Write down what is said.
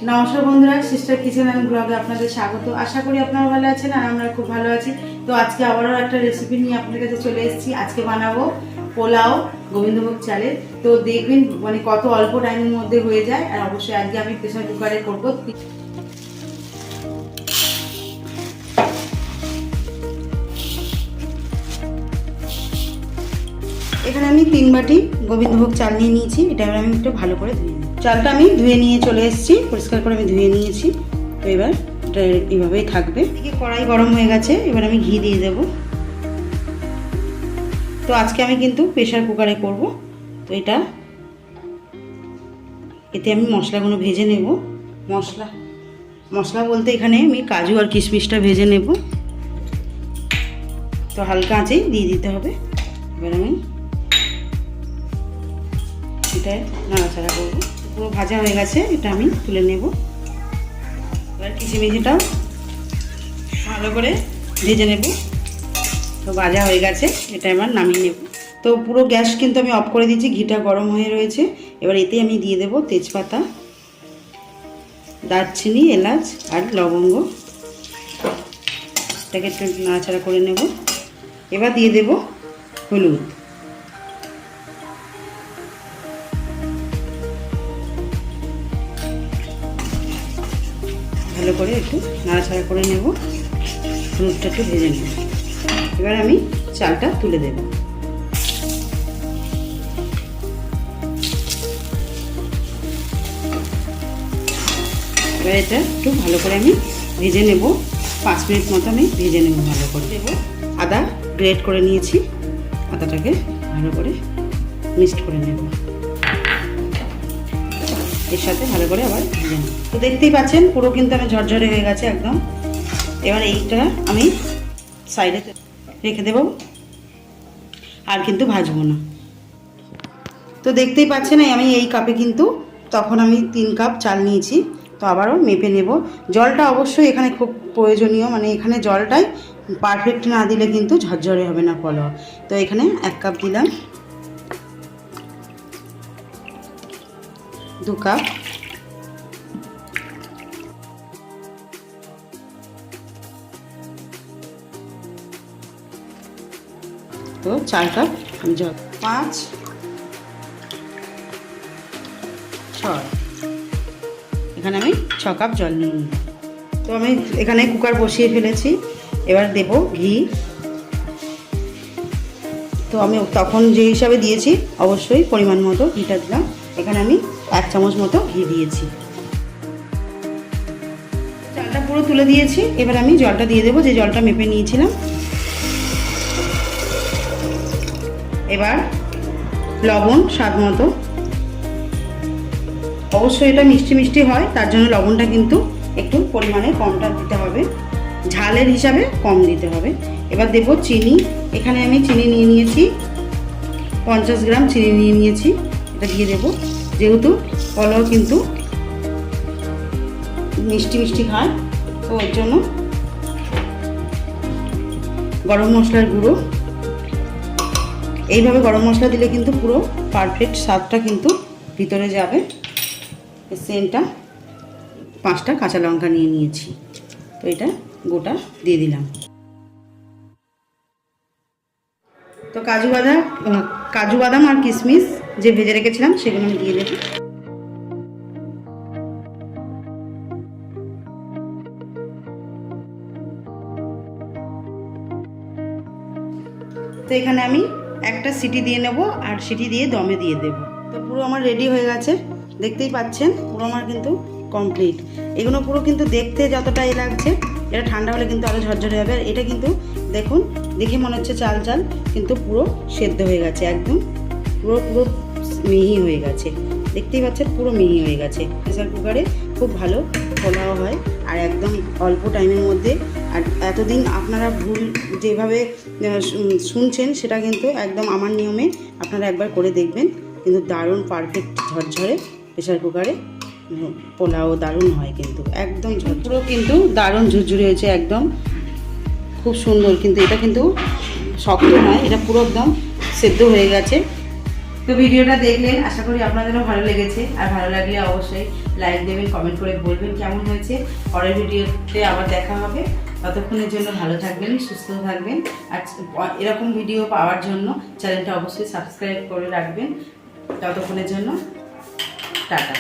নমস্কার বন্ধুরা, sister kitchen and ব্লগে আপনাদের স্বাগত। আশা করি আপনারা ভালো আছেন আর আমরা খুব ভালো আছি। তো আজকে আবারও একটা রেসিপি নিয়ে আপনাদের কাছে চলে এসেছি। আজকে বানাবো পোলাও গোবিন্দভোগ চালের। তো দেখবেন মানে কত অল্প টাইমের মধ্যে হয়ে যায়। আর অবশ্যই আজকে আমি প্রেসার কুকারে করবো। এখানে আমি 3 বাটি গোবিন্দভোগ চাল নিয়ে নিয়েছি। এটা এবার আমি একটু ভালো করে ধুয়ে নিই। চালটা আমি ধুয়ে নিয়ে চলে এসেছি, পরিষ্কার করে আমি ধুয়ে নিয়েছি। তো এবার এটা এইভাবেই থাকবে। এদিকে কড়াই গরম হয়ে গেছে, এবার আমি ঘি দিয়ে দেব। তো আজকে আমি কিন্তু প্রেসার কুকারে করব। তো এতে আমি মশলাগুলো ভেজে নেব। মশলা বলতে এখানে আমি কাজু আর কিশমিশটা ভেজে নেব। তো হালকা আঁচেই দিয়ে দিতে হবে। এবার আমি এটা নাড়াচাড়া করবো। পুরো ভাজা হয়ে গেছে, এটা আমি তুলে নেব। এবার কিশমিশটাও ভালো করে ভেজে নেব। তো ভাজা হয়ে গেছে, এটা এবার নামিয়ে নেব। তো পুরো গ্যাস কিন্তু আমি অফ করে দিয়েছি, ঘিটা গরম হয়ে রয়েছে। এবার এতে আমি দিয়ে দেব তেজপাতা, দারচিনি, এলাচ আর লবঙ্গ। এটাকে একটু নাড়াচাড়া করে নেব। এবার দিয়ে দেব হলুদ, ভালো করে একটু নাড়াচাড়া করে নেব। হলুদটা একটু ভেজে নেব। এবার আমি চালটা তুলে দেব। এবার এটা একটু ভালো করে আমি ভেজে নেব। 5 মিনিট মতো আমি ভেজে নেব। ভালো করে দেবো। আদা গ্রেট করে নিয়েছি, আদাটাকে ভালো করে মিক্সড করে নেব। এর সাথে ভালো করে আবার ভেজে নেব। তো দেখতেই পাচ্ছেন পুরো কিন্তু আমি ঝরঝরে হয়ে গেছে একদম। এবার এইটা আমি সাইডে রেখে দেব, আর কিন্তু ভাজবো না। তো দেখতেই পাচ্ছেন আমি এই কাপে কিন্তু তখন আমি 3 কাপ চাল নিয়েছি। তো আবারও মেপে নেব। জলটা অবশ্যই এখানে খুব প্রয়োজনীয়, মানে এখানে জলটাই পারফেক্ট না দিলে কিন্তু ঝরঝরে হবে না পোলাও। তো এখানে 1 কাপ দিলাম, 2 কাপ, তো 4 কাপ জল, 5, 6, এখানে আমি 6 কাপ জল নিয়ে নিই। তো আমি এখানে কুকার বসিয়ে ফেলেছি। এবার দেব ঘি। তো আমি তখন যে হিসাবে দিয়েছি অবশ্যই পরিমাণ মতো ঘিটা দিলাম। এখানে আমি 1 চামচ মতো ঘি দিয়েছি। চালটা পুরো তুলে দিয়েছি। এবার আমি জলটা দিয়ে দেবো, যে জলটা মেপে নিয়েছিলাম। এবার লবণ স্বাদ মতো। অবশ্যই এটা মিষ্টি মিষ্টি হয়, তার জন্য লবণটা কিন্তু একটু পরিমাণে কমটা দিতে হবে, ঝালের হিসাবে কম দিতে হবে। এবার দেব চিনি। এখানে আমি চিনি নিয়ে নিয়েছি, 50 গ্রাম চিনি নিয়ে নিয়েছি। এটা দিয়ে দেব, যেহেতু পোলাও কিন্তু মিষ্টি মিষ্টি খায়, তো ওর জন্য। গরম মশলার গুঁড়ো, এইভাবে গরম মশলা দিলে কিন্তু পুরো পারফেক্ট স্বাদটা কিন্তু ভিতরে যাবে। সেন্টটা 5টা কাঁচা লঙ্কা নিয়ে নিয়েছি। তো এটা গোটা দিয়ে দিলাম। তো কাজু বাদাম আর কিশমিশ যে ভেজে রেখেছিলাম সেগুলো আমি দিয়ে দেব। তো এখানে আমি একটা সিটি দিয়ে নেব, আর সিটি দিয়ে দমে দিয়ে দেব। তো পুরো আমার রেডি হয়ে গেছে, দেখতেই পাচ্ছেন পুরো আমার কিন্তু কমপ্লিট। এগুলো পুরো কিন্তু দেখতে যতটা লাগছে, এটা ঠান্ডা হলে কিন্তু আরও ঝরঝরে হবে। আর এটা কিন্তু দেখুন, দেখে মনে হচ্ছে চাল চাল, কিন্তু পুরো সেদ্ধ হয়ে গেছে একদম। পুরো মিহি হয়ে গেছে, দেখতেই পাচ্ছেন পুরো মিহি হয়ে গেছে। প্রেসার কুকারে খুব ভালো পোলাও হয়, আর একদম অল্প টাইমের মধ্যে। আর এতদিন আপনারা ভুল যেভাবে শুনছেন, সেটা কিন্তু একদম আমার নিয়মে আপনারা একবার করে দেখবেন। কিন্তু দারুণ পারফেক্ট ঝরঝরে প্রেসার কুকারে পোলাও দারুণ হয়, কিন্তু একদম পুরো কিন্তু দারুণ ঝুরঝুরে হয়েছে একদম, খুব সুন্দর। কিন্তু এটা কিন্তু শক্ত নয়, এটা পুরো একদম সেদ্ধ হয়ে গেছে। তো ভিডিওটা দেখলেন, আশা করি আপনাদেরও ভালো লেগেছে। আর ভালো লাগলে অবশ্যই লাইক দেবেন, কমেন্ট করে বলবেন কেমন হয়েছে। পরের ভিডিওতে আবার দেখা হবে। ততক্ষণের জন্য ভালো থাকবেন, সুস্থ থাকবেন। আর এরকম ভিডিও পাওয়ার জন্য চ্যানেলটা অবশ্যই সাবস্ক্রাইব করে রাখবেন। ততক্ষণের জন্য টাটা।